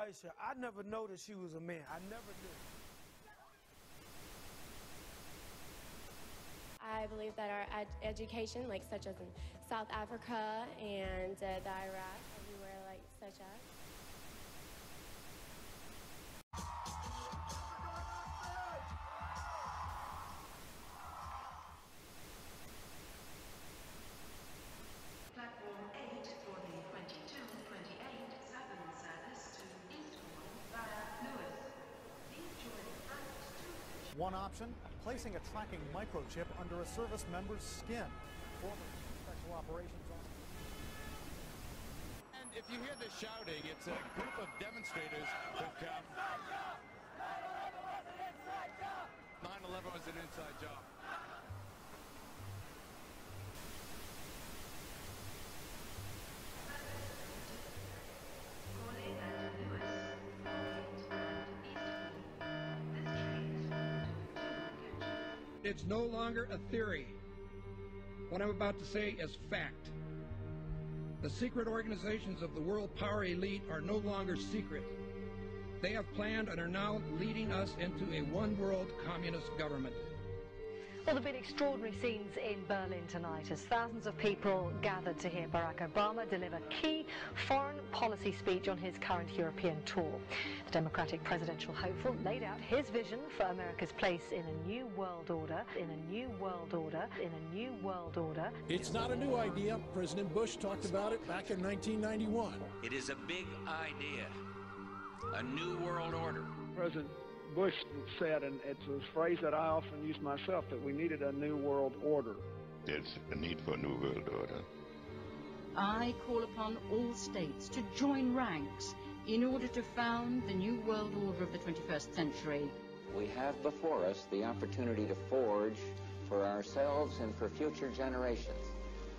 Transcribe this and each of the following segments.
Aisha, I never noticed she was a man. I never knew. I believe that our education, like such as in South Africa and the Iraq, everywhere like such as. Platform 8 for the 22-28-7 service to Eastbourne via Lewis. Please join Frankfurt 2. One option, placing a tracking microchip under a service member's skin. Former Special Operations Officer. And if you hear the shouting, it's a group of demonstrators who've come. 9/11 was an inside job. It's no longer a theory. What I'm about to say is fact. The secret organizations of the world power elite are no longer secret. They have planned and are now leading us into a one-world communist government. Well, there have been extraordinary scenes in Berlin tonight as thousands of people gathered to hear Barack Obama deliver key foreign policy speech on his current European tour. The Democratic presidential hopeful laid out his vision for America's place in a new world order, in a new world order, in a new world order. It's not a new idea. President Bush talked about it back in 1991. It is a big idea, a new world order. President Bush said, and it's a phrase that I often use myself, that we needed a new world order. There's a need for a new world order. I call upon all states to join ranks in order to found the new world order of the 21st century. We have before us the opportunity to forge for ourselves and for future generations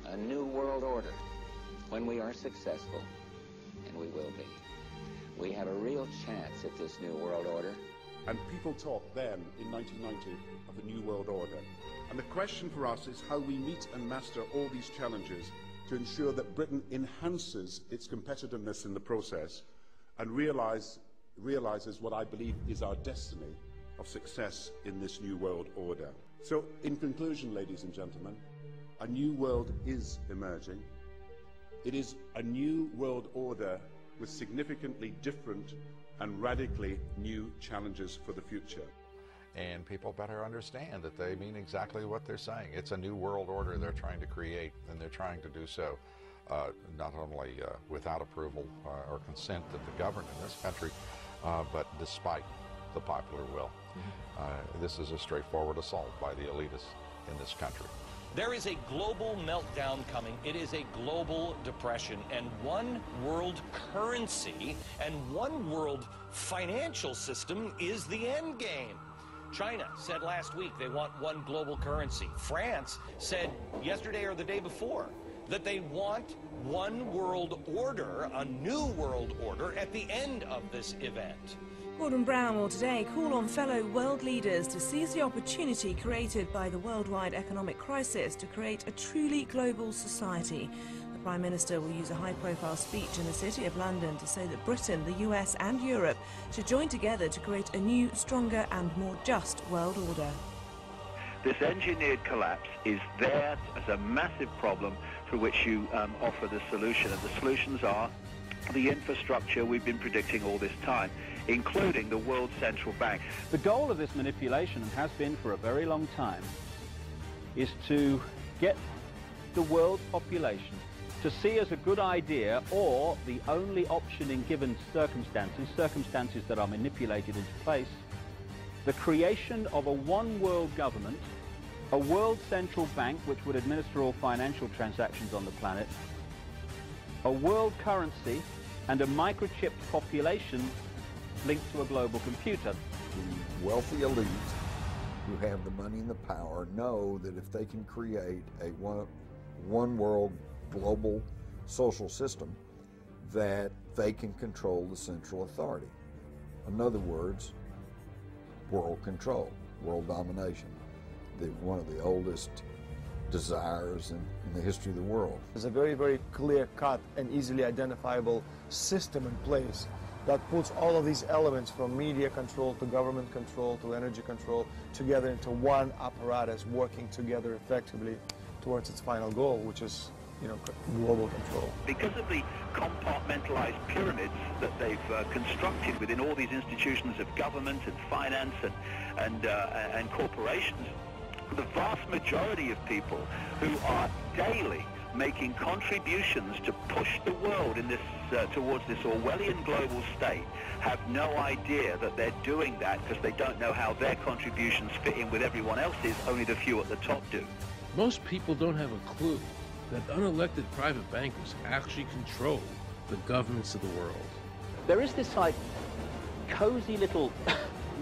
a new world order. When we are successful, and we will be, we have a real chance at this new world order. And people talked then, in 1990, of a new world order. And the question for us is how we meet and master all these challenges to ensure that Britain enhances its competitiveness in the process and realizes what I believe is our destiny of success in this new world order. So, in conclusion, ladies and gentlemen, a new world is emerging. It is a new world order with significantly different and radically new challenges for the future. And people better understand that they mean exactly what they're saying. It's a new world order they're trying to create, and they're trying to do so not only without approval or consent of the governed in this country, but despite the popular will. This is a straightforward assault by the elitists in this country. There is a global meltdown coming. It is a global depression, and one world currency and one world financial system is the end game. China said last week they want one global currency. France said yesterday or the day before that they want one world order, a new world order, at the end of this event. Gordon Brown will today call on fellow world leaders to seize the opportunity created by the worldwide economic crisis to create a truly global society. The Prime Minister will use a high-profile speech in the City of London to say that Britain, the US and Europe should join together to create a new, stronger and more just world order. This engineered collapse is there as a massive problem for which you offer the solution, and the solutions are the infrastructure we've been predicting all this time, including the World Central Bank. The goal of this manipulation, and has been for a very long time, is to get the world population to see as a good idea, or the only option in given circumstances that are manipulated into place, the creation of a one world government, a world central bank which would administer all financial transactions on the planet, a world currency, and a microchipped population linked to a global computer. The wealthy elite who have the money and the power know that if they can create a one world global social system, that they can control the central authority. In other words, world control, world domination, one of the oldest desires in the history of the world. There's a very, very clear-cut and easily identifiable system in place that puts all of these elements from media control to government control to energy control together into one apparatus working together effectively towards its final goal, which is, you know, global control. Because of the compartmentalized pyramids that they've constructed within all these institutions of government and finance and corporations, the vast majority of people who are daily making contributions to push the world in this towards this Orwellian global state have no idea that they're doing that, because they don't know how their contributions fit in with everyone else's. Only the few at the top do. Most people don't have a clue that unelected private bankers actually control the governments of the world. There is this like cozy little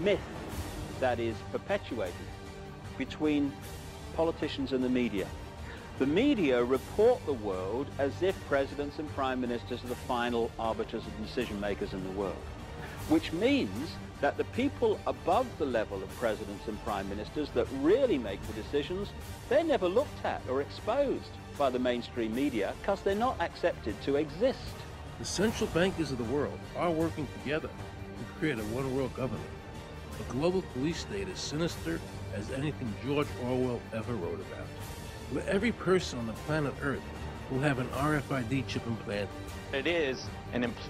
myth that is perpetuated between politicians and the media. The media report the world as if presidents and prime ministers are the final arbiters and decision makers in the world, which means that the people above the level of presidents and prime ministers that really make the decisions, they're never looked at or exposed by the mainstream media because they're not accepted to exist. The central bankers of the world are working together to create a one-world government. A global police state as sinister as anything George Orwell ever wrote about, where every person on the planet Earth will have an RFID chip implanted. It is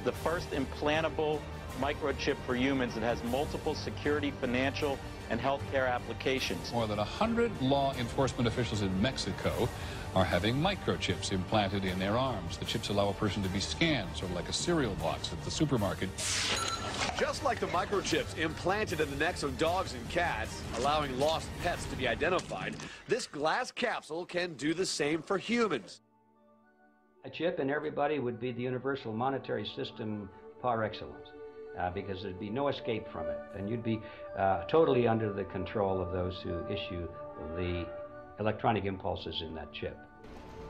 the first implantable microchip for humans that has multiple security, financial, and healthcare applications. More than 100 law enforcement officials in Mexico are having microchips implanted in their arms. The chips allow a person to be scanned, sort of like a cereal box at the supermarket. Just like the microchips implanted in the necks of dogs and cats, allowing lost pets to be identified, this glass capsule can do the same for humans. A chip in everybody would be the universal monetary system par excellence, because there'd be no escape from it, and you'd be totally under the control of those who issue the electronic impulses in that chip.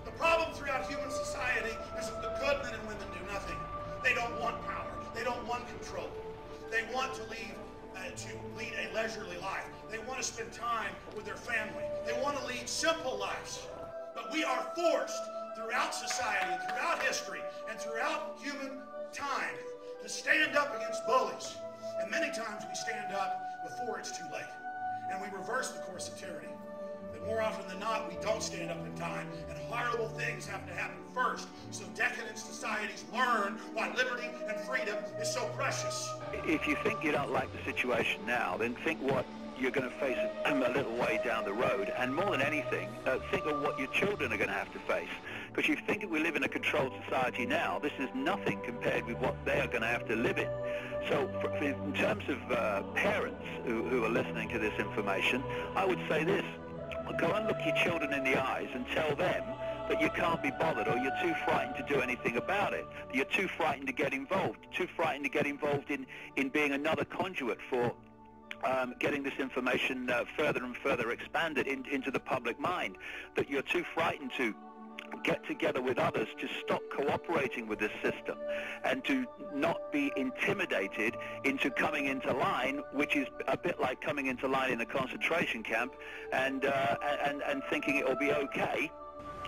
The problem throughout human society is that the good men and women do nothing. They don't want power. They don't want control. They want to lead a leisurely life. They want to spend time with their family. They want to lead simple lives. But we are forced throughout society and throughout history and throughout human time to stand up against bullies. And many times we stand up before it's too late. And we reverse the course of tyranny. That more often than not, we don't stand up in time, and horrible things have to happen first, so decadent societies learn why liberty and freedom is so precious. If you think you don't like the situation now, then think what you're going to face a little way down the road, and more than anything, think of what your children are going to have to face. Because you think that we live in a controlled society now, this is nothing compared with what they are going to have to live in. So in terms of parents who are listening to this information, I would say this: go and look your children in the eyes and tell them that you can't be bothered, or you're too frightened to do anything about it. You're too frightened to get involved, too frightened to get involved in being another conduit for getting this information further and further expanded into the public mind, that you're too frightened to get together with others to stop cooperating with this system and to not be intimidated into coming into line, which is a bit like coming into line in a concentration camp and thinking it will be okay.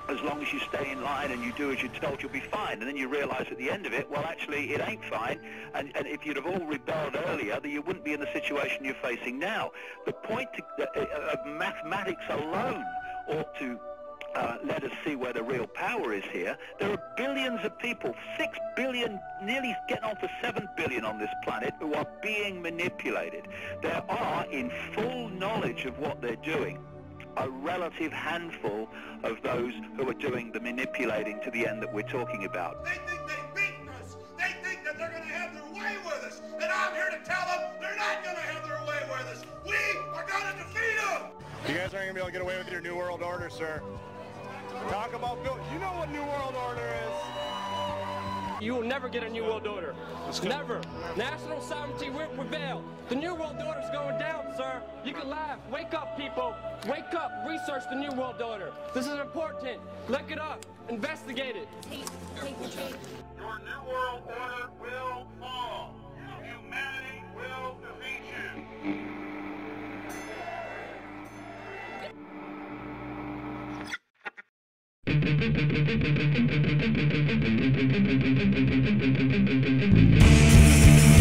As long as you stay in line and you do as you're told, you'll be fine. And then you realize at the end of it, well, actually, it ain't fine. And if you'd have all rebelled earlier, then you wouldn't be in the situation you're facing now. The point of mathematics alone ought to let us see where the real power is here. There are billions of people, 6 billion, nearly getting on for 7 billion on this planet, who are being manipulated. There are, in full knowledge of what they're doing, a relative handful of those who are doing the manipulating to the end that we're talking about. They think they've beaten us. They think that they're going to have their way with us. And I'm here to tell them they're not going to have their way with us. We are going to defeat them. You guys aren't going to be able to get away with your New World Order, sir. Talk about Bill. You know what New World Order is. You will never get a New World Order. Never. National sovereignty will prevail. The New World Order is going down, sir. You can laugh. Wake up, people. Wake up. Research the New World Order. This is important. Look it up. Investigate it. Your New World Order will fall. Humanity will defeat you. Thank you.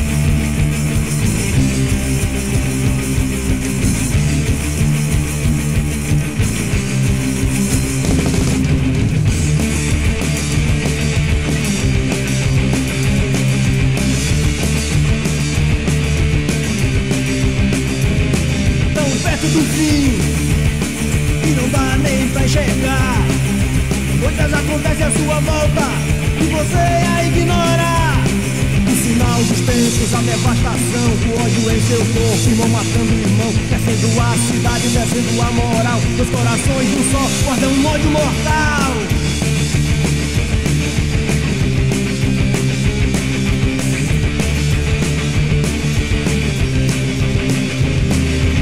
tragédia acontece à sua volta e você a ignora. O sinal dos tempos, a devastação, o ódio em seu corpo, irmão matando irmão, descendo a cidade, descendo a moral. Os corações do sol guardam um ódio mortal.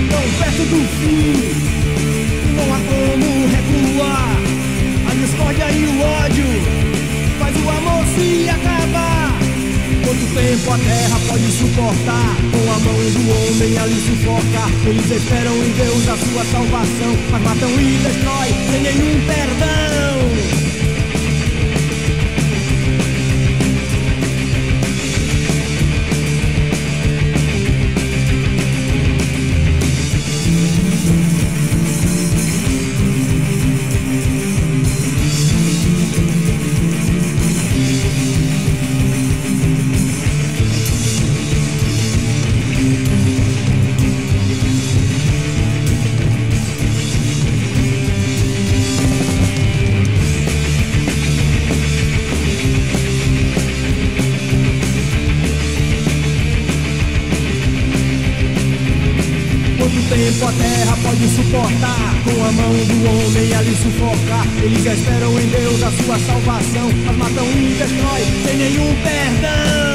Tão perto do fim, não há como recuar. A discórdia e o ódio faz o amor se acabar. Quanto tempo a terra pode suportar? Com a mão do homem a lhe sufocar. Eles esperam em Deus a sua salvação, mas matam e destroem sem nenhum perdão. Tempo a terra pode suportar, com a mão do homem a lhe sufocar. Eles esperam em Deus a sua salvação, mas matam e destroem sem nenhum perdão.